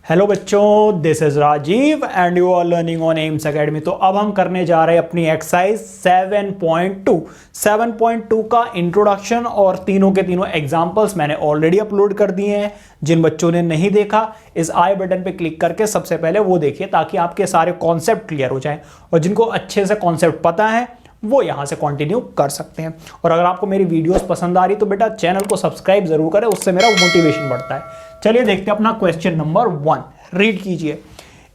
Hello बच्चों, this is Rajiv and you are learning on AIMS Academy. तो अब हम करने जा रहे हैं अपनी एक्सरसाइज 7.2 का इंट्रोडक्शन और तीनों के तीनों एग्जांपल्स मैंने ऑलरेडी अपलोड कर दिए हैं। जिन बच्चों ने नहीं देखा, इस आई बटन पे क्लिक करके सबसे पहले वो देखिए ताकि आपके सारे कॉन्सेप्ट क्लियर हो जाए, और जिनको अच्छे से कॉन्सेप्ट पता है वो यहां से कंटिन्यू कर सकते हैं। और अगर आपको मेरी वीडियोस पसंद आ रही तो बेटा चैनल को सब्सक्राइब जरूर करें, उससे मेरा मोटिवेशन बढ़ता है। चलिए देखते हैं अपना क्वेश्चन नंबर 1। रीड कीजिए।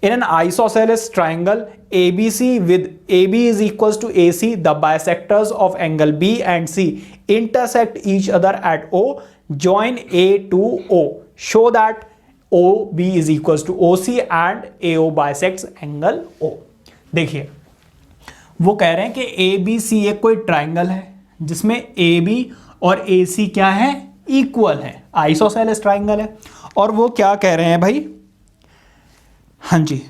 In an isosceles triangle ABC with AB is equals to AC, the bisectors of angle B and C intersect each other at O. Join A to O. Show that OB is equals to OC and AO bisects angle O. देखिए, वो कह रहे हैं कि ABC एक कोई triangle है जिसमें AB और AC क्या है, इक्वल है, आइसोसेलेस ट्राइंगल है। और वो क्या कह रहे हैं भाई, हाँ जी,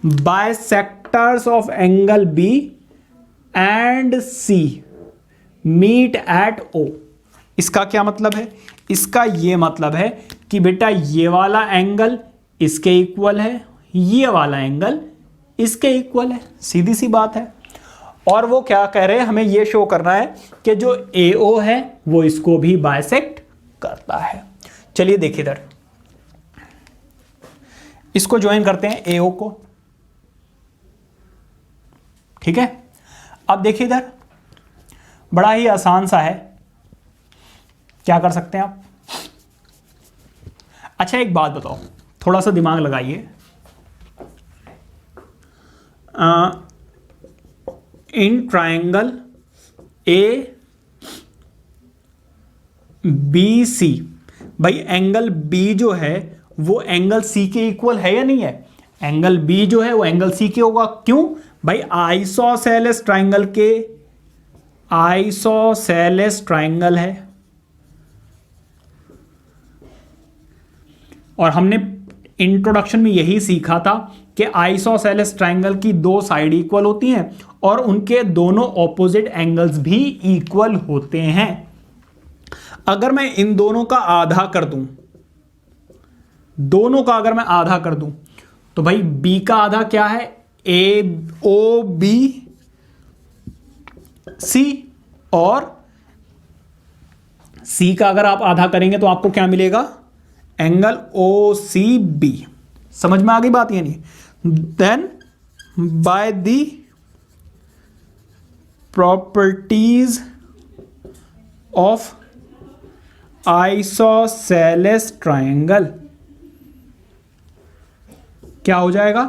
bisectors of angle B and C meet at O। इसका क्या मतलब है? इसका ये मतलब है कि बेटा ये वाला एंगल इसके इक्वल है, ये वाला एंगल इसके इक्वल है, सीधी सी बात है। और वो क्या कह रहे हैं, हमें ये शो करना है कि जो AO है वो इसको भी बाइसेक्ट करता है। चलिए देखिए इधर, इसको ज्वाइन करते हैं AO को, ठीक है। अब देखिए इधर, बड़ा ही आसान सा है, क्या कर सकते हैं आप। अच्छा एक बात बताओ, थोड़ा सा दिमाग लगाइए। इन ट्राइंगल ABC, भाई एंगल B जो है वो एंगल C के इक्वल है या नहीं है? एंगल B जो है वो एंगल C के होगा। क्यों भाई? आइसोसेलेस ट्राइंगल है, और हमने इंट्रोडक्शन में यही सीखा था कि आइसोसेलेस ट्राइंगल की दो साइड इक्वल होती हैं और उनके दोनों ऑपोजिट एंगल्स भी इक्वल होते हैं। अगर मैं इन दोनों का आधा कर दूं, दोनों का अगर मैं आधा कर दूं, तो भाई B का आधा क्या है, AOBC, और C का अगर आप आधा करेंगे तो आपको क्या मिलेगा, एंगल OCB। समझ में आ गई बात? यानी then by the properties of isosceles triangle क्या हो जाएगा,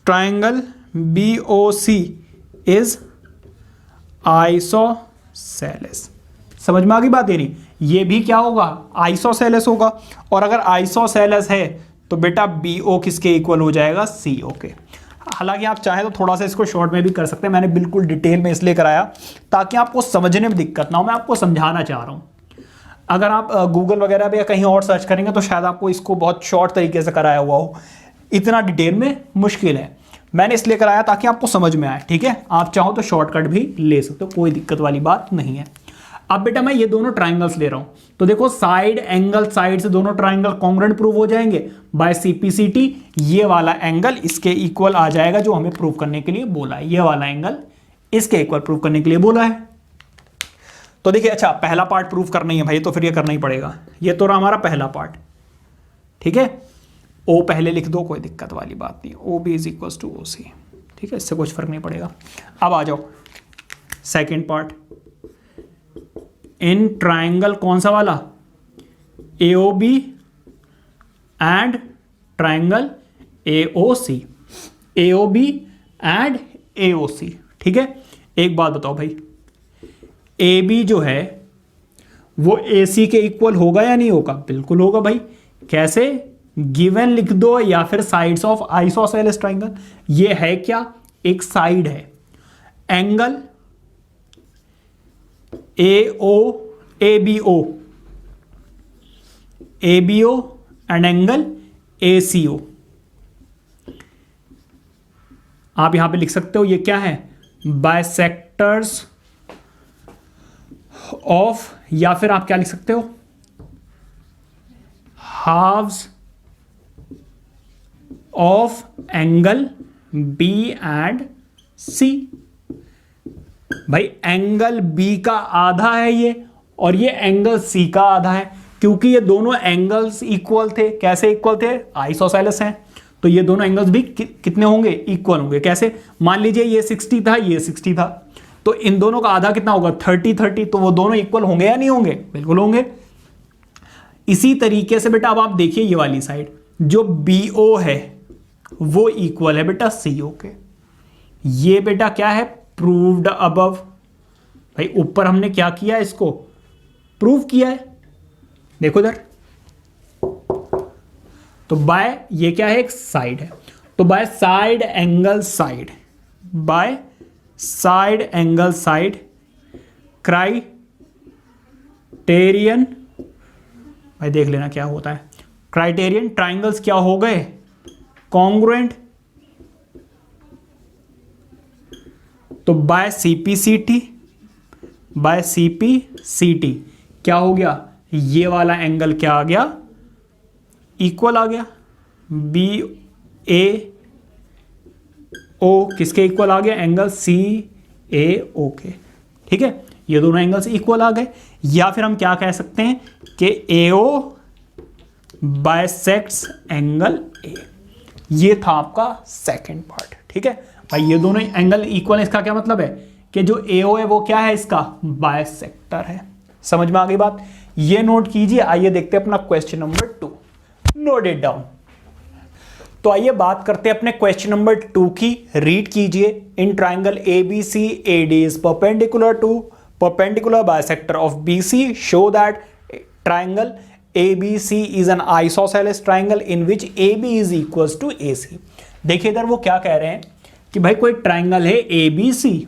ट्राइंगल BOC इज आइसोसेलेस। समझ में आ गई बात? यानी ये भी क्या होगा, आइसोसेलेस होगा। और अगर आइसोसेलेस है तो बेटा BO किसके इक्वल हो जाएगा, CO के। हालांकि आप चाहे तो थोड़ा सा इसको शॉर्ट में भी कर सकते हैं, मैंने बिल्कुल डिटेल में इसलिए कराया ताकि आपको समझने में दिक्कत ना हो। मैं आपको समझाना चाह रहा हूं। अगर आप गूगल वगैरह पे या कहीं और सर्च करेंगे तो शायद आपको इसको बहुत शॉर्ट तरीके से कराया हुआ हो, इतना डिटेल में मुश्किल है। मैंने इसलिए कराया ताकि आपको समझ में आए, ठीक है। आप चाहो तो शॉर्टकट भी ले सकते हो, कोई दिक्कत वाली बात नहीं है। अब बेटा मैं ये दोनों ट्राइंगल्स ले रहा हूं, तो देखो साइड एंगल साइड से दोनों ट्राइंगल कॉन्ग्रुएंट प्रूव हो जाएंगे बाय CPCT। ये वाला एंगल इसके इक्वल आ जाएगा जो हमें प्रूव करने के लिए बोला है, ये वाला एंगल इसके इक्वल प्रूव करने के लिए बोला है। तो देखिए, अच्छा पहला पार्ट प्रूव करना ही है भाई, तो फिर ये करना ही पड़ेगा। ये तो रहा हमारा पहला पार्ट, ठीक है। O पहले लिख दो, कोई दिक्कत वाली बात नहीं, OB is equal to OC, ठीक है, इससे कुछ फर्क नहीं पड़ेगा। अब आ जाओ सेकेंड पार्ट। इन ट्राइंगल कौन सा वाला, AOB and triangle AOC, AOB and AOC, ठीक है। एक बात बताओ भाई, AB जो है वो AC के इक्वल होगा या नहीं होगा? बिल्कुल होगा भाई। कैसे? गिवन लिख दो या फिर साइड्स ऑफ आइसोसेलेस ट्राइंगल। ये है क्या, एक साइड है, angle ABO and angle ACO। आप यहां पे लिख सकते हो ये क्या है, बाइसेक्टर्स ऑफ, या फिर आप क्या लिख सकते हो, halves of angle B and C. भाई एंगल बी का आधा है ये, और ये एंगल सी का आधा है, क्योंकि ये दोनों एंगल्स इक्वल थे। कैसे इक्वल थे? आइसोसेलेस हैं, तो ये दोनों एंगल्स भी कितने होंगे? इक्वल होंगे। कैसे? मान लीजिए ये 60 था, ये 60 था, तो इन दोनों का आधा कितना होगा? 30-30, तो वो दोनों इक्वल होंगे या नहीं होंगे? बिल्कुल होंगे। इसी तरीके से बेटा अब आप देखिए ये वाली साइड, जो BO है वो इक्वल है बेटा CO के। ये बेटा क्या है? Proved above. भाई ऊपर हमने क्या किया? इसको प्रूव किया है। देखो इधर, तो बाय ये क्या है? एक साइड है, तो by side angle side, by side angle side criterion, भाई देख लेना क्या होता है क्राइटेरियन, ट्राइंगल्स क्या हो गए? कॉन्ग्रुएंट। तो बाय CPCT, बाय CPCT क्या हो गया? ये वाला एंगल क्या आ गया? इक्वल आ गया। BAO किसके इक्वल आ गया? एंगल CAO के। ठीक है, ये दोनों एंगल्स इक्वल आ गए। या फिर हम क्या कह सकते हैं कि AO बाइसेक्ट्स एंगल A। ये था आपका सेकंड पार्ट। ठीक है भाई, ये दोनों एंगल इक्वल है, इसका क्या मतलब है कि जो AO है वो क्या है? इसका बाइसेक्टर है। समझ में आ गई बात? ये नोट कीजिए। आइए देखते हैं अपना question number 2। Note it down. तो आइए बात करते हैं अपने क्वेश्चन नंबर 2 की। रीड कीजिए। In triangle ABC AD is perpendicular bisector of BC, show that triangle ABC is an isosceles triangle in which AB is equals to AC। देखिए इधर वो क्या कह रहे हैं कि भाई कोई ट्राइंगल है ABC,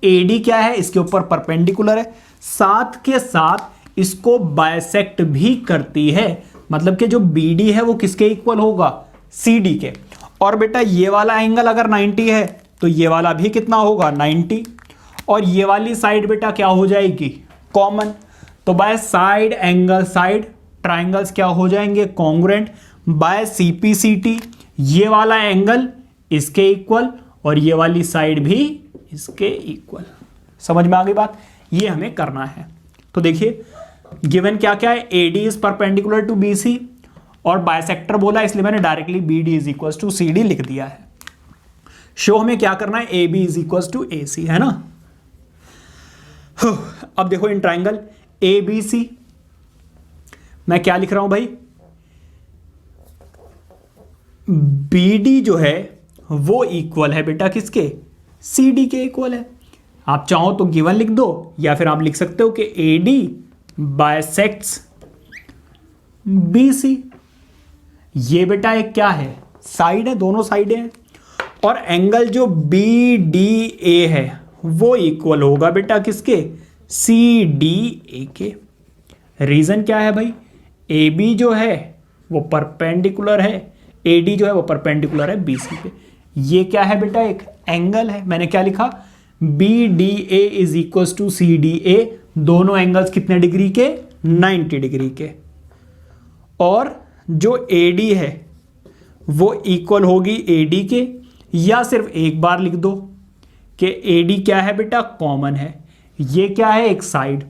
AD क्या है? इसके ऊपर परपेंडिकुलर है, साथ के साथ इसको बाइसेक्ट भी करती है। मतलब कि जो BD है वो किसके इक्वल होगा? CD के। और बेटा ये वाला एंगल अगर 90 है तो ये वाला भी कितना होगा? 90। और ये वाली साइड बेटा क्या हो जाएगी? कॉमन। तो by side angle side triangles क्या हो जाएंगे? कॉन्ग्रुएंट। बाय CPCT ये वाला एंगल इसके इक्वल और ये वाली साइड भी इसके इक्वल। समझ में आ गई बात? ये हमें करना है। तो देखिए गिवन क्या क्या है? AD is perpendicular to BC और बाइसेक्टर बोला, इसलिए मैंने directly BD is equal to CD लिख दिया है। शो हमें क्या करना है? AB is equal to AC, है ना? अब देखो इन ट्राइंगल ABC मैं क्या लिख रहा हूं भाई? BD जो है वो इक्वल है बेटा किसके? CD के इक्वल है। आप चाहो तो गिवन लिख दो, या फिर आप लिख सकते हो कि AD बाइसेक्ट्स BC। ये बेटा एक क्या है? साइड है, दोनों साइडें हैं। और एंगल जो BDA है वो इक्वल होगा बेटा किसके? CDA के। रीजन क्या है भाई? AB जो है वो परपेंडिकुलर है, AD जो है वो परपेंडिकुलर है BC पे। ये क्या है बेटा? एक एंगल है। मैंने क्या लिखा? BDA is equal to CDA। दोनों एंगल्स कितने डिग्री के? 90 डिग्री के। और जो AD है वो इक्वल होगी AD के, या सिर्फ एक बार लिख दो कि AD क्या है बेटा? कॉमन है। ये क्या है? एक साइड।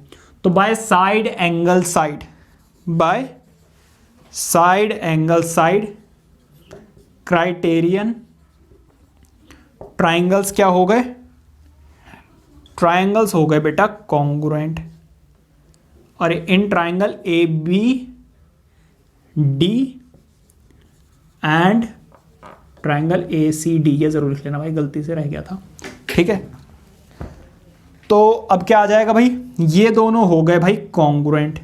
तो by side angle side, by side angle side criterion, triangles क्या हो गए? ट्राइंगल्स हो गए बेटा कॉन्ग्रुएंट। और in triangle ABD and triangle ACD, ये जरूर लिख लेना भाई, गलती से रह गया था। ठीक है, तो अब क्या आ जाएगा भाई? ये दोनों हो गए भाई कॉन्ग्रुएंट।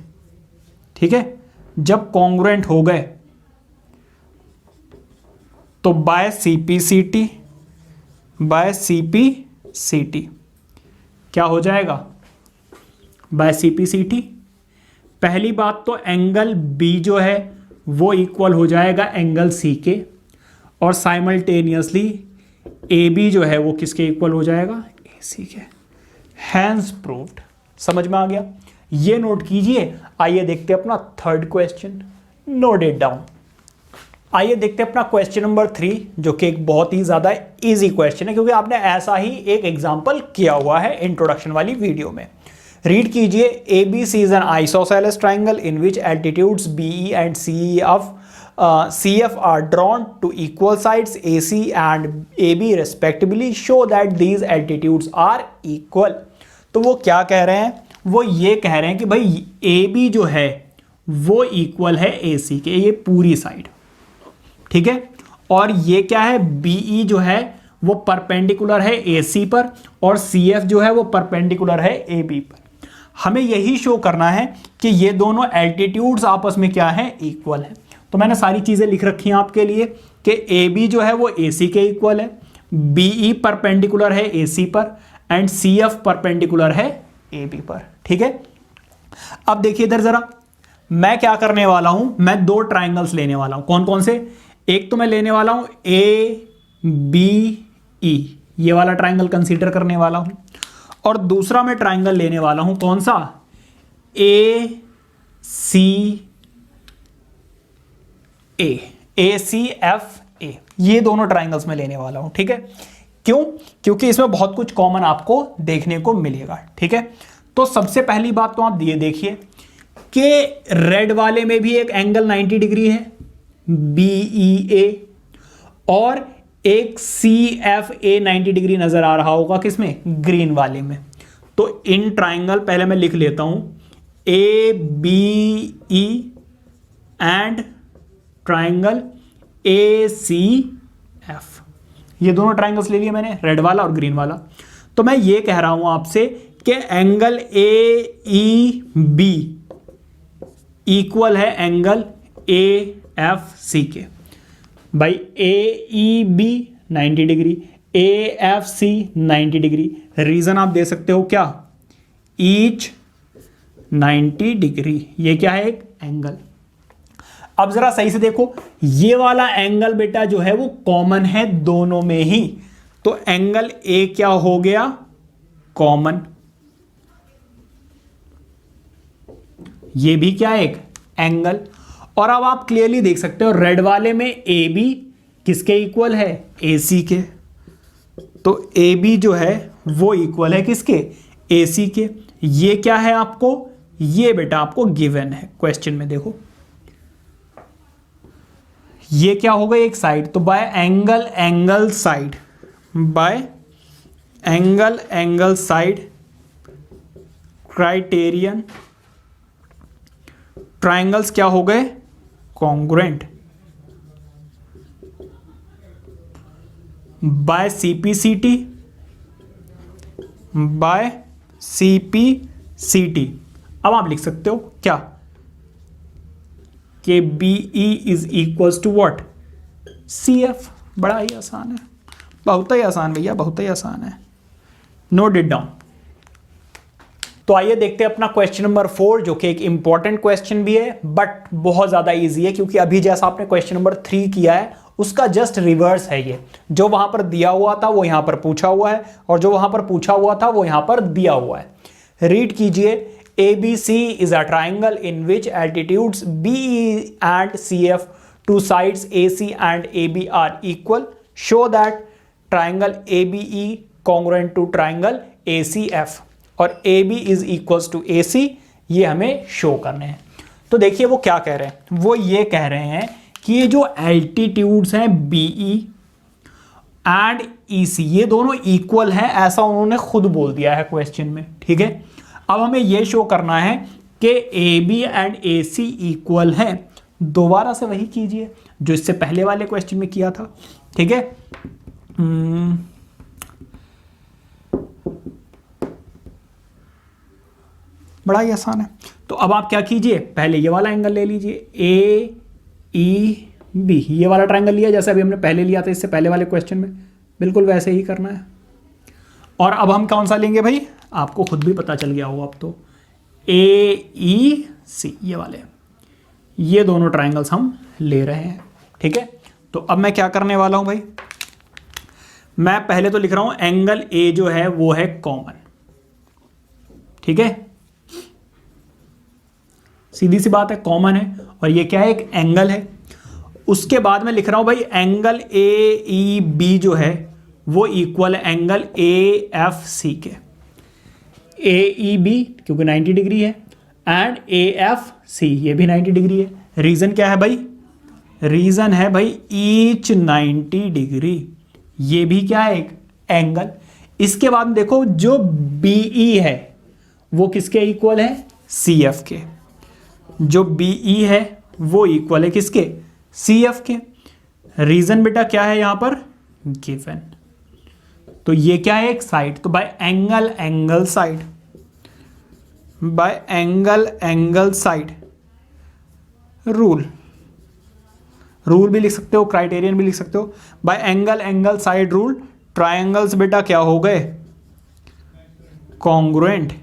ठीक है, जब कॉन्ग्रुएंट हो गए तो बाय CPCT, बाय CPCT क्या हो जाएगा? बाय CPCT पहली बात तो एंगल B जो है वो इक्वल हो जाएगा एंगल C के, और साइमल्टेनियसली AB जो है वो किसके इक्वल हो जाएगा? AC के। Hence proved. समझ में आ गया? ये नोट कीजिए। आइए देखते हैं अपना third question. Note it down. आइए देखते हैं अपना क्वेश्चन नंबर 3, जो कि एक बहुत ही ज्यादा इजी क्वेश्चन है, क्योंकि आपने ऐसा ही एक एग्जांपल किया हुआ है इंट्रोडक्शन वाली वीडियो में। रीड कीजिए, ABC is an isosceles triangle in which altitudes BE and CF are drawn to equal sides AC and AB respectively, show that these altitudes are equal। तो वो क्या कह रहे हैं, वो ये कह रहे हैं कि भाई AB जो है वो इक्वल है AC के, ये पूरी साइड, ठीक है। और ये क्या है, BE जो है वो परपेंडिकुलर है AC पर, और CF जो है वो परपेंडिकुलर है AB पर। हमें यही शो करना है कि ये दोनों एल्टीट्यूड्स आपस में क्या है, इक्वल है। तो मैंने सारी चीजें लिख रखी हैं आपके लिए कि AB जो है वो AC के इक्वल है, BE परपेंडिकुलर है AC पर, एंड CF परपेंडिकुलर है AB पर, ठीक है। अब देखिए इधर जरा, मैं क्या करने वाला हूं, मैं दो ट्राइंगल्स लेने वाला हूं। कौन कौन से, एक तो मैं लेने वाला हूं ABE, ये वाला ट्राइंगल कंसीडर करने वाला हूं, और दूसरा मैं ट्राइंगल लेने वाला हूं कौन सा, ACFA। ये दोनों ट्राइंगल्स में लेने वाला हूं, ठीक है। क्यों, क्योंकि इसमें बहुत कुछ कॉमन आपको देखने को मिलेगा, ठीक है। तो सबसे पहली बात तो आप ये देखिए कि रेड वाले में भी एक एंगल 90 डिग्री है BEA, और एक CFA 90 डिग्री नजर आ रहा होगा किसमें, ग्रीन वाले में। तो इन ट्राइंगल पहले मैं लिख लेता हूं ABE एंड ट्राइंगल ACF। ये दोनों ट्राइंगल्स ले लिए मैंने, रेड वाला और ग्रीन वाला। तो मैं ये कह रहा हूं आपसे कि एंगल AEB इक्वल है एंगल AFC के। भाई AEB 90 degree, AFC 90 degree. Reason आप दे सकते हो क्या, ईच 90 डिग्री। ये क्या है, एक एंगल। अब जरा सही से देखो, ये वाला एंगल बेटा जो है वो कॉमन है दोनों में ही, तो एंगल A क्या हो गया, कॉमन। ये भी क्या है, एक एंगल। और अब आप क्लियरली देख सकते हो रेड वाले में AB किसके इक्वल है, AC के। तो AB जो है वो इक्वल है किसके, AC के। ये क्या है आपको, ये बेटा आपको गिवन है क्वेश्चन में, देखो ये क्या हो गई, एक साइड। तो by angle angle side, by angle angle side criterion, triangles क्या हो गए, congruent. By CPCT, by CPCT। अब आप लिख सकते हो क्या कि BE is equals to what, CF। बड़ा ही आसान है, बहुत ही आसान भैया, बहुत ही आसान है। Note it down. तो आइए देखते हैं अपना क्वेश्चन नंबर 4, जो कि एक इंपॉर्टेंट क्वेश्चन भी है बट बहुत ज्यादा इजी है, क्योंकि अभी जैसा आपने क्वेश्चन नंबर 3 किया है उसका जस्ट रिवर्स है। ये जो वहां पर दिया हुआ था वो यहां पर पूछा हुआ है, और जो वहां पर पूछा हुआ था वो यहां पर दिया हुआ है। रीड कीजिए, ABC is a triangle in which altitudes BE and CF, two sides AC and AB are equal. Show that triangle ABE congruent to triangle ACF और AB is equals to AC, ये हमें show करने हैं। तो देखिए वो क्या कह रहे हैं, वो ये कह रहे हैं कि ये जो एल्टीट्यूड्स हैं BE एंड EC ये दोनों इक्वल हैं, ऐसा उन्होंने खुद बोल दिया है क्वेश्चन में, ठीक है। अब हमें यह शो करना है कि AB एंड AC इक्वल हैं। दोबारा से वही कीजिए जो इससे पहले वाले क्वेश्चन में किया था, ठीक है। बड़ा ही आसान है। तो अब आप क्या कीजिए, पहले ये वाला एंगल ले लीजिए AEB, ये वाला ट्रायंगल लिया जैसे अभी हमने पहले लिया था इससे पहले वाले क्वेश्चन में, बिल्कुल वैसे ही करना है। और अब हम कौन सा लेंगे भाई, आपको खुद भी पता चल गया होगा अब तो, AEC, ये वाले, ये दोनों ट्रायंगल्स हम ले रहे हैं, ठीक है। तो अब मैं क्या करने वाला हूं भाई, मैं पहले तो लिख रहा हूं एंगल A जो है वो है कॉमन, ठीक है। सीधी सी बात है, कॉमन है, और ये क्या है, एक एंगल है। उसके बाद मैं लिख रहा हूं भाई एंगल ए ई बी जो है वो इक्वल है एंगल ए एफ सी के। ए ई बी क्योंकि 90 डिग्री है, एंड ए एफ सी ये भी 90 डिग्री है। रीजन क्या है भाई, रीजन है भाई ईच 90 डिग्री, ये भी क्या है, एक एंगल। इसके बाद देखो जो बीई है वो किसके इक्वल है, सी एफ के। जो बीई है वो इक्वल है किसके, सी एफ के। रीजन बेटा क्या है यहां पर, गिवन। तो ये क्या है, एक साइड। तो by angle angle side, by angle angle side rule, rule भी लिख सकते हो, क्राइटेरियन भी लिख सकते हो। Bye angle angle side rule triangles बेटा क्या हो गए, कॉन्ग्रुएंट।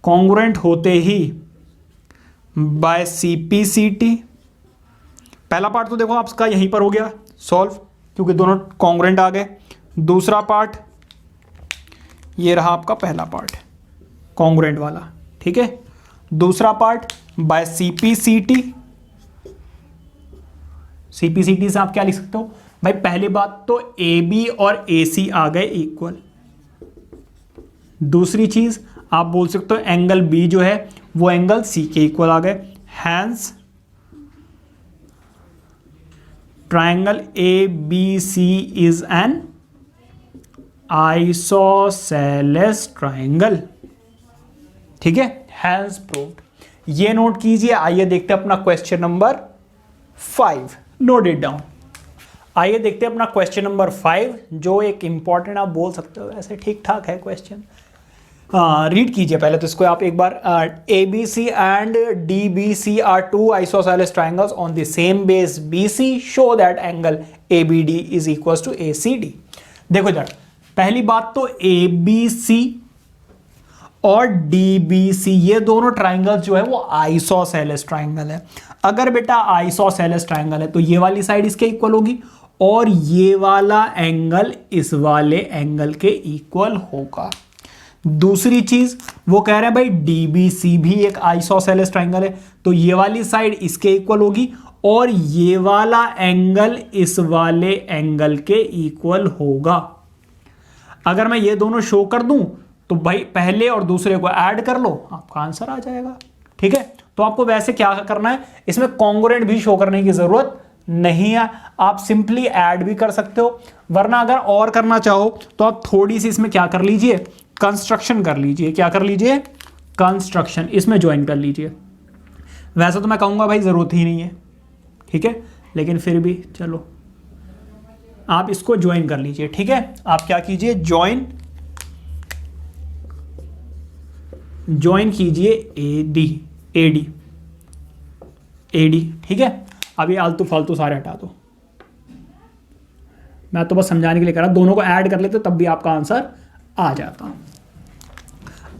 कॉन्ग्रुएंट होते ही बाय सीपीसीटी, पहला पार्ट तो देखो आपका यहीं पर हो गया सॉल्व क्योंकि दोनों कॉन्ग्रुएंट आ गए। दूसरा पार्ट ये रहा आपका पहला पार्ट कॉन्ग्रुएंट वाला, ठीक है। दूसरा पार्ट बाय सीपीसीटी, सीपीसीटी से आप क्या लिख सकते हो भाई, पहली बात तो ए बी और ए सी आ गए इक्वल। दूसरी चीज आप बोल सकते हो एंगल बी जो है वो एंगल सी के इक्वल आ गए। Hence triangle A B C is an isosceles triangle, ठीक है, हैंस प्रूव्ड। ये नोट कीजिए। आइए देखते हैं अपना question number 5, note it down. आइए देखते हैं अपना क्वेश्चन नंबर 5 जो एक इंपॉर्टेंट आप बोल सकते हो, वैसे ठीक ठाक है क्वेश्चन। रीड कीजिए पहले तो इसको आप एक बार। A B C and D B C are two isosceles triangles on the same base B C, show that angle A B D is equal to A C D. देखो इधर पहली बात तो ए बी सी और डी बी सी ये दोनों triangles जो है वो आइसोसेलेस ट्राइंगल है। अगर बेटा आइसोसेलेस ट्राइंगल है तो ये वाली साइड इसके इक्वल होगी और ये वाला एंगल इस वाले एंगल के इक्वल होगा। दूसरी चीज वो कह रहे हैं भाई डीबीसी भी एक आइसोसेलेस ट्राइंगल है तो ये वाली साइड इसके इक्वल होगी और ये वाला एंगल इस वाले एंगल के इक्वल होगा। अगर मैं ये दोनों शो कर दूं तो भाई पहले और दूसरे को ऐड कर लो, आपका आंसर आ जाएगा, ठीक है। तो आपको वैसे क्या करना है, इसमें कॉन्ग्रुएंट भी शो करने की जरूरत नहीं है, आप सिंपली ऐड भी कर सकते हो। वरना अगर और करना चाहो तो आप थोड़ी सी इसमें क्या कर लीजिए, कंस्ट्रक्शन कर लीजिए। क्या कर लीजिए, कंस्ट्रक्शन, इसमें ज्वाइन कर लीजिए। वैसे तो मैं कहूंगा भाई जरूरत ही नहीं है, ठीक है, लेकिन फिर भी चलो आप इसको ज्वाइन कर लीजिए, ठीक है। आप क्या कीजिए, ज्वाइन कीजिए ए डी, ठीक है। अभी आलतू फालतू सारे हटा दो, मैं तो बस समझाने के लिए कह रहा, दोनों को ऐड कर लेते तब भी आपका आंसर आ जाता।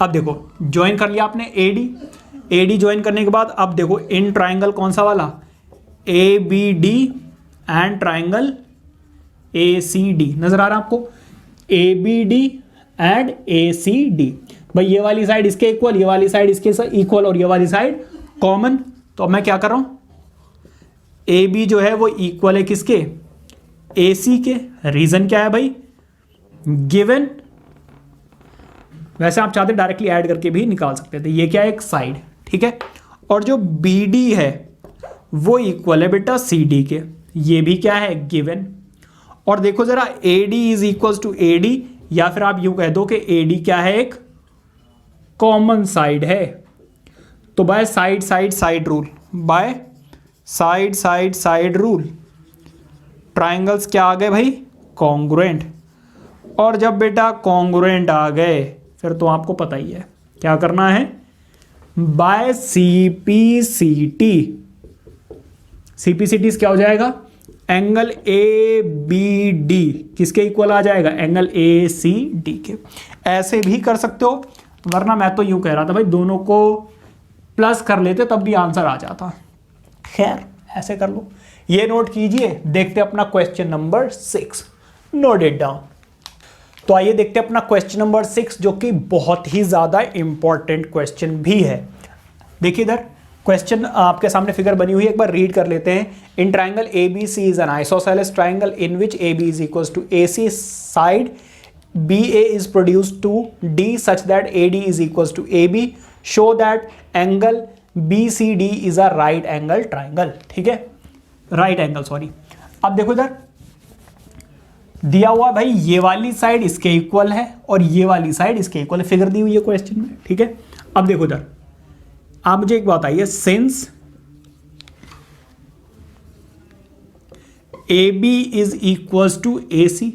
अब देखो ज्वाइन कर लिया आपने ए डी ज्वाइन करने के बाद अब देखो इन ट्राइंगल कौन सा वाला, A B D and triangle A C D, नजर आ रहा है आपको, A B D and A C D. भाई ये वाली साइड इसके इक्वल, ये वाली साइड इसके इक्वल और ये वाली साइड कॉमन। तो अब मैं क्या कर रहा हूं, ए बी जो है वो इक्वल है किसके, ए सी के। रीजन क्या है भाई, गिवन। वैसे आप चाहते डायरेक्टली ऐड करके भी निकाल सकते थे, ये क्या है, एक साइड, ठीक है। और जो बी डी है वो इक्वल है बेटा सी डी के, ये भी क्या है, गिवन। और देखो जरा A D is equal to A D, या फिर आप यूं कह दो कि ए डी क्या है, एक कॉमन साइड है। तो by side side side rule, by side side side rule triangles क्या आ गए भाई, कॉन्ग्रुएंट। और जब बेटा कॉन्ग्रुएंट आ गए फिर तो आपको पता ही है क्या करना है, बाय सीपीसीटी। सीपीसीटी क्या हो जाएगा, एंगल ए बी डी किसके इक्वल आ जाएगा, एंगल ए सी डी के। ऐसे भी कर सकते हो, वरना मैं तो यूं कह रहा था भाई दोनों को प्लस कर लेते तब भी आंसर आ जाता। खैर ऐसे कर लो, ये नोट कीजिए। देखते अपना question number 6, note it down. तो आइए देखते अपना क्वेश्चन नंबर 6 जो कि बहुत ही ज्यादा इंपॉर्टेंट क्वेश्चन भी है। देखिए इधर क्वेश्चन आपके सामने फिगर बनी हुई है, एक बार रीड कर लेते हैं। In triangle A B C is an isosceles triangle in which A B is equal to A C side B A is produced to D such that A D is equal to A B, show that angle B C D is a right angle triangle. ठीक है, right angle, sorry. अब देखो इधर दिया हुआ भाई ये वाली साइड इसके इक्वल है और ये वाली साइड इसके इक्वल है, फिगर दी हुई है क्वेश्चन में। ठीक है, अब देखो इधर आप मुझे एक बात आइए, since A B is equal to A C,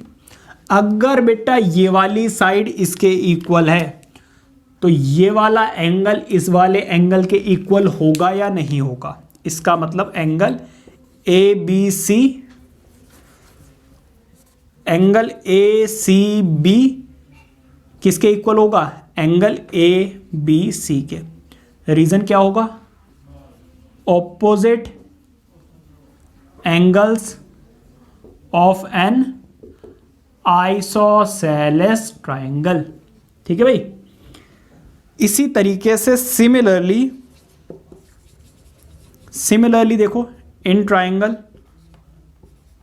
अगर बेटा ये वाली साइड इसके इक्वल है तो ये वाला एंगल इस वाले एंगल के इक्वल होगा या नहीं होगा। इसका मतलब angle A B C, angle A C B किसके इक्वल होगा, एंगल ए बी सी के। रीजन क्या होगा, opposite angles of an isosceles triangle. ठीक है भाई, इसी तरीके से सिमिलरली देखो इन ट्राइंगल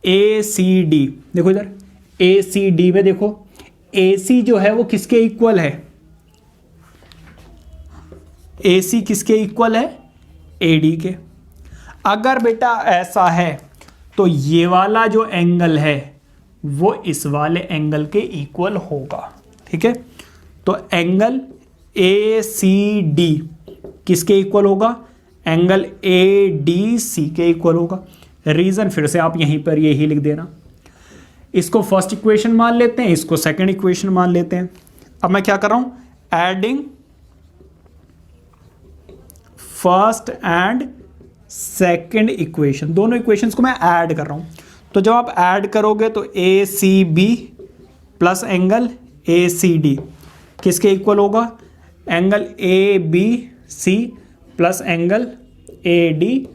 ए सी डी, देखो इधर ए सी डी में देखो ए सी जो है वो किसके इक्वल है, ए सी किसके इक्वल है, ए डी के। अगर बेटा ऐसा है तो ये वाला जो एंगल है वो इस वाले एंगल के इक्वल होगा। ठीक है, तो एंगल ए सी डी किसके इक्वल होगा, एंगल ए डी सी के इक्वल होगा। रीजन फिर से आप यहीं पर यही लिख देना, इसको फर्स्ट इक्वेशन मान लेते हैं, इसको सेकंड इक्वेशन मान लेते हैं। अब मैं क्या कर रहा हूं, adding first and second equation, दोनों इक्वेशंस को मैं ऐड कर रहा हूं। तो जब आप ऐड करोगे तो A C B plus angle A C D किसके इक्वल होगा, angle A B C plus angle A D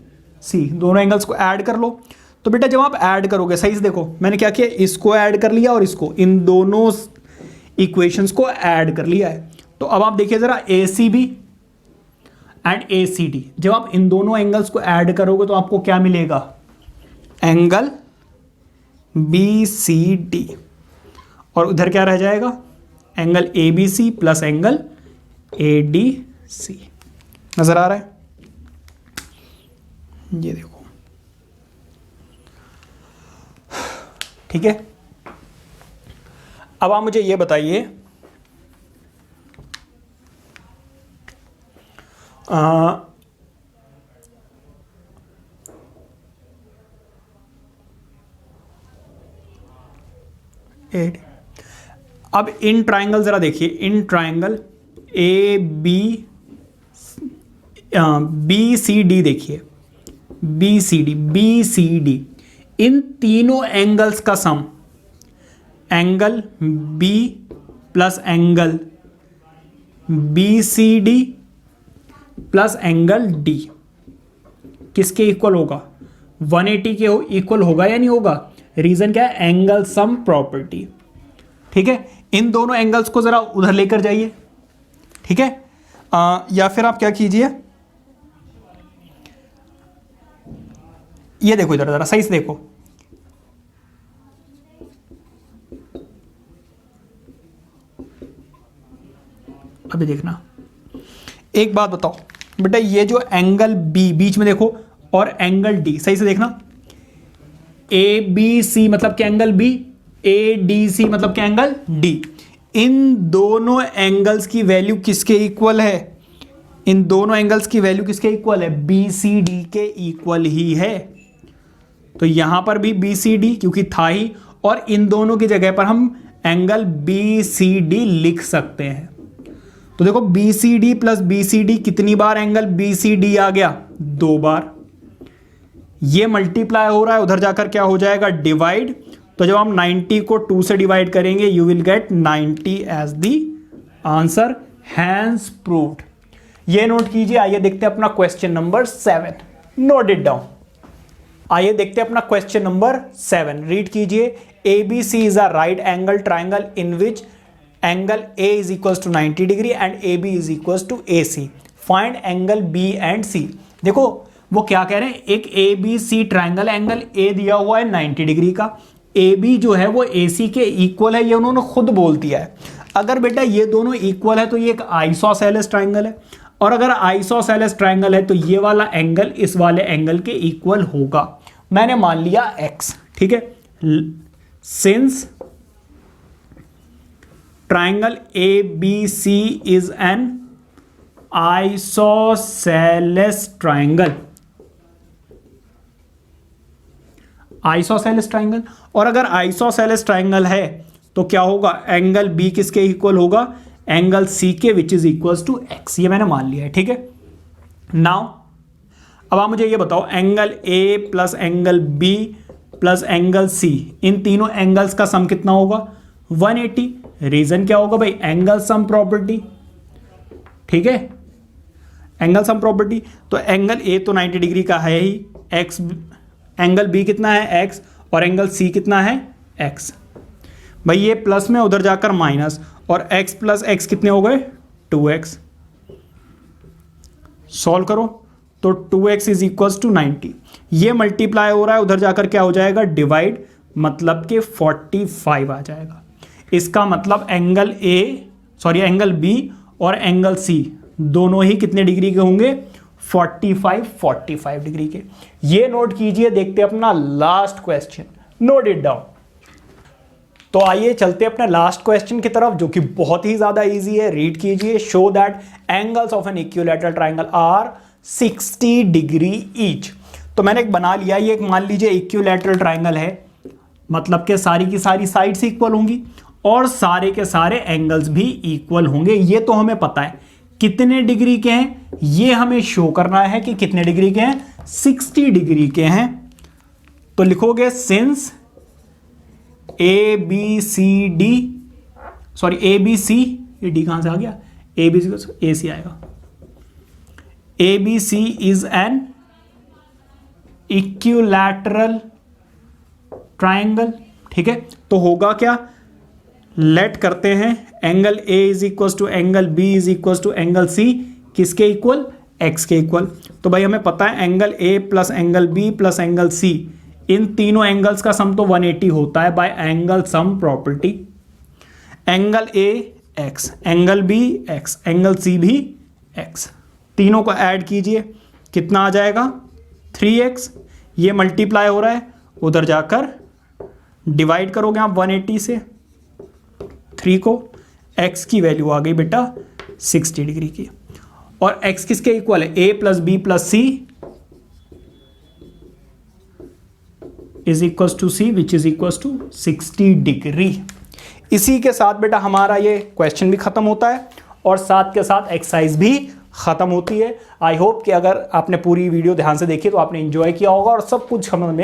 C, दोनों एंगल्स को ऐड कर लो। तो बेटा जब आप ऐड करोगे, सही से देखो मैंने क्या किया, इसको ऐड कर लिया और इसको, इन दोनों इक्वेशंस को ऐड कर लिया है। तो अब आप देखिए जरा A C B and A C D, जब आप इन दोनों एंगल्स को ऐड करोगे तो आपको क्या मिलेगा, एंगल बी सी डी, और उधर क्या रह जाएगा, angle A B C plus angle A D C. नजर आ रहा है, ये देखो। ठीक है, अब आप मुझे ये बताइए अब इन ट्राइंगल जरा देखिए, इन triangle A B B C D देखिए, बी सी डी, इन तीनों एंगल्स का sum, angle B plus angle B C D plus angle D किसके इक्वल होगा, 180 के इक्वल होगा या नहीं होगा। रीजन क्या है, एंगल सम प्रॉपर्टी। ठीक है, इन दोनों एंगल्स को जरा उधर लेकर जाइए। ठीक है, या फिर आप क्या कीजिए, ये देखो इधर जरा सही से देखो, अभी देखना, एक बात बताओ बेटा, ये जो एंगल बी बीच में देखो और एंगल डी, सही से देखना, ए बी सी मतलब क्या angle B, A D C मतलब क्या एंगल डी। इन दोनों एंगल्स की वैल्यू किसके इक्वल है, इन दोनों एंगल्स की वैल्यू किसके इक्वल है, बी सी डी के इक्वल ही है। तो यहां पर भी बी सी डी क्योंकि था ही, और इन दोनों की जगह पर हम एंगल बी सी डी लिख सकते हैं। तो देखो B C D plus B C D, कितनी बार एंगल बी सी डी आ गया, 2 बार। ये मल्टीप्लाई हो रहा है, उधर जाकर क्या हो जाएगा, डिवाइड। तो जब हम 90 को 2 से डिवाइड करेंगे, you will get 90 as the answer, hence proved. ये नोट कीजिए। आइए देखते हैं अपना question number 7, note it down. आइए देखते हैं अपना क्वेश्चन नंबर 7, रीड कीजिए। A B C is a right angle triangle in which angle A is equals to 90 degree and AB is equals to AC. Find angle B and C. देखो वो क्या कह रहे हैं, एक A B C triangle, angle A दिया हुआ है 90 डिग्री का, ए बी जो है वो ए सी के इक्वल है, ये उन्होंने खुद बोल दिया है। अगर बेटा ये दोनों इक्वल है तो ये एक आइसोसेलेस ट्राइंगल है, और अगर आइसोसेलेस ट्राइंगल है तो ये वाला एंगल इस वाले एंगल के इक्वल होगा। मैंने मान लिया x, ठीक है। Since triangle A B C is an isosceles triangle, isosceles triangle, और अगर आइसोसेलेस ट्राइंगल है तो क्या होगा, एंगल बी किसके इक्वल होगा, एंगल सी के, which is equals to X. ये मैंने मान लिया है, ठीक है। नाउ अब आप मुझे ये बताओ, angle A plus angle B plus angle C, इन तीनों एंगल्स का सम कितना होगा, 180। रीजन क्या होगा भाई, एंगल सम प्रॉपर्टी, ठीक है, एंगल सम प्रॉपर्टी। तो एंगल ए तो 90 डिग्री का है ही, एक्स, एंगल बी कितना है x, और एंगल सी कितना है x। भाई ये प्लस में उधर जाकर माइनस, और x प्लस x कितने हो गए, 2x। सॉल्व करो तो 2x इज इक्वल्स टू 90, ये मल्टीप्लाई हो रहा है, उधर जाकर क्या हो जाएगा, डिवाइड, मतलब कि 45 आ जाएगा। इसका मतलब एंगल एंगल बी और एंगल सी दोनों ही कितने डिग्री के होंगे, 45 डिग्री के। ये नोट कीजिए, देखते हैं अपना last question, note it down. तो आइए चलते अपने लास्ट क्वेश्चन की तरफ, जो कि बहुत ही ज्यादा इजी है, रीड कीजिए। Show that angles of an equilateral triangle are 60 degree each. तो मैंने एक बना लिया, ये एक मान लीजिए इक्विलैटरल ट्राइंगल है, मतलब कि सारी की सारी साइड्स इक्वल होंगी और सारे के सारे एंगल्स भी इक्वल होंगे। ये तो हमें पता है कितने डिग्री के हैं, ये हमें शो करना है कि कितने डिग्री के हैं, 60 डिग्री के हैं। तो लिखोगे since A B C D, sorry A B C, ये डी कहां से आ गया, ए बी सी, ए सी आएगा, A B C is an equilateral triangle, ठीक है। तो होगा क्या, लेट करते हैं, angle A is equal to angle B is equal to angle C, किसके इक्वल, एक्स के इक्वल। तो भाई हमें पता है angle A plus angle B plus angle C, इन तीनों एंगल्स का सम तो 180 होता है by angle sum property. Angle A X, angle B X, angle C भी एक्स, तीनों को ऐड कीजिए, कितना आ जाएगा, 3x। ये मल्टीप्लाई हो रहा है, उधर जाकर डिवाइड करोगे आप 180 से, 3 को, x की वैल्यू आ गई बेटा 60 डिग्री की। और x किसके इक्वल है, a plus B plus C is equal to C, which is equal to 60 degree. इसी के साथ बेटा हमारा ये क्वेश्चन भी खत्म होता है और साथ के साथ एक्सरसाइज भी खत्म होती है। आई होप कि अगर आपने पूरी वीडियो ध्यान से देखी तो आपने एंजॉय किया होगा और सब कुछ समझ में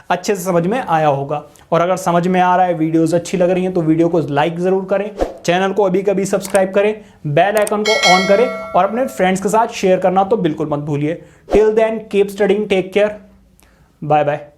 अच्छे से समझ में आया होगा। और अगर समझ में आ रहा है, वीडियोस अच्छी लग रही हैं, तो वीडियो को लाइक ज़रूर करें, चैनल को अभी कभी सब्सक्राइब करें, बेल आइकन को ऑन करें और अपने फ्रेंड्स के साथ शेयर करना तो बिल्कुल मत भूलिए। Till then keep studying, take care, bye bye.